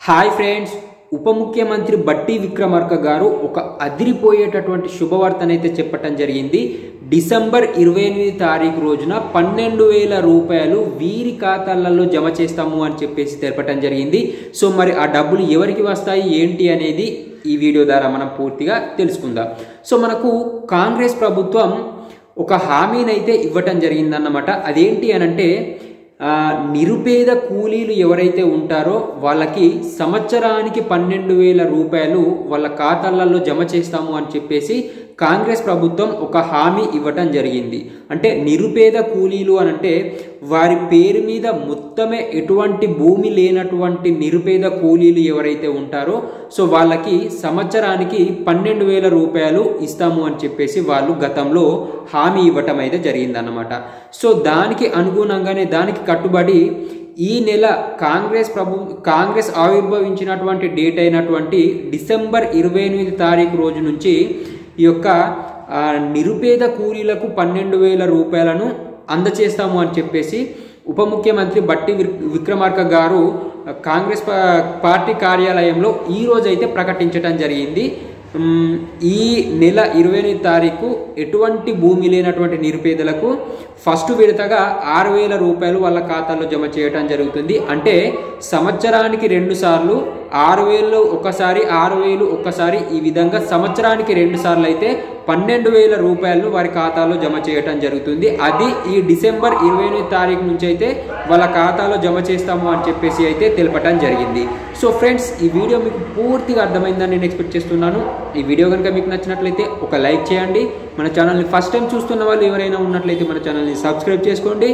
Hi friends, ఉప ముఖ్యమంత్రి బట్టి విక్రమార్క గారు ఒక అదిరిపోయేటటువంటి శుభవార్తనైతే చెప్పటం జరిగింది. డిసెంబర్ 28 తారీఖు రోజున 12,000 రూపాయలు వీరి ఖాతాలలో జమ చేస్తాము అని చెప్పేసి తెలపటం జరిగింది. సో మరి ఆ డబ్బులు ఎవరికి వస్తాయి ఏంటి అనేది ఈ వీడియో ద్వారా మనం పూర్తిగా తెలుసుకుందాం. సో మనకు కాంగ్రెస్ ప్రభుత్వం ఒక హామీనైతే ఇవ్వటం జరిగిందన్నమాట. అదేంటి అనంటే నిరుపేద కూలీలు ఎవరైతే ఉంటారో వాళ్ళకి సంవత్సరానికి 12,000 రూపాయలు వాళ్ళ ఖాతాలలో జమ చేస్తాము అని చెప్పేసి కాంగ్రెస్ ప్రభుత్వం ఒక హామీ ఇవ్వటం జరిగింది. అంటే నిరుపేద కూలీలు అనంటే వారి పేరు మీద మొత్తమే ఎటువంటి భూమి లేనటువంటి నిరుపేద కూలీలు ఎవరైతే ఉంటారో సో వాళ్ళకి సంవత్సరానికి 12,000 రూపాయలు ఇస్తాము అని చెప్పేసి వాళ్ళు గతంలో హామీ ఇవ్వటం అయితే జరిగిందన్నమాట. సో దానికి అనుగుణంగానే దానికి కట్టుబడి ఈ నెల కాంగ్రెస్ ఆవిర్భవించినటువంటి డేట్ అయినటువంటి డిసెంబర్ 28 తారీఖు రోజు నుంచి ఈ యొక్క నిరుపేద కూలీలకు 12,000 రూపాయలను అందచేస్తాము అని చెప్పేసి ఉప ముఖ్యమంత్రి బట్టి విక్రమార్క గారు కాంగ్రెస్ పార్టీ కార్యాలయంలో ఈ రోజైతే ప్రకటించడం జరిగింది. ఈ నెల 28 తారీఖు ఎటువంటి భూమి లేనటువంటి నిరుపేదలకు ఫస్ట్ విడతగా 6,000 రూపాయలు వాళ్ళ ఖాతాలో జమ చేయడం జరుగుతుంది. అంటే సంవత్సరానికి 2 సార్లు 6,000 ఒకసారి 6,000 ఒకసారి, ఈ విధంగా సంవత్సరానికి 2 సార్లు అయితే 12,000 రూపాయలను వారి ఖాతాలో జమ చేయడం జరుగుతుంది. అది ఈ డిసెంబర్ 28 తారీఖు నుంచి అయితే వాళ్ళ ఖాతాలో జమ చేస్తాము అని చెప్పేసి అయితే తెలపటం జరిగింది. సో ఫ్రెండ్స్, ఈ వీడియో మీకు పూర్తిగా అర్థమైందని నేను ఎక్స్పెక్ట్ చేస్తున్నాను. ఈ వీడియో కనుక మీకు నచ్చినట్లయితే ఒక లైక్ చేయండి. మన ఛానల్ని ఫస్ట్ టైం చూస్తున్న వాళ్ళు ఎవరైనా ఉన్నట్లయితే మన ఛానల్ని సబ్స్క్రైబ్ చేసుకోండి.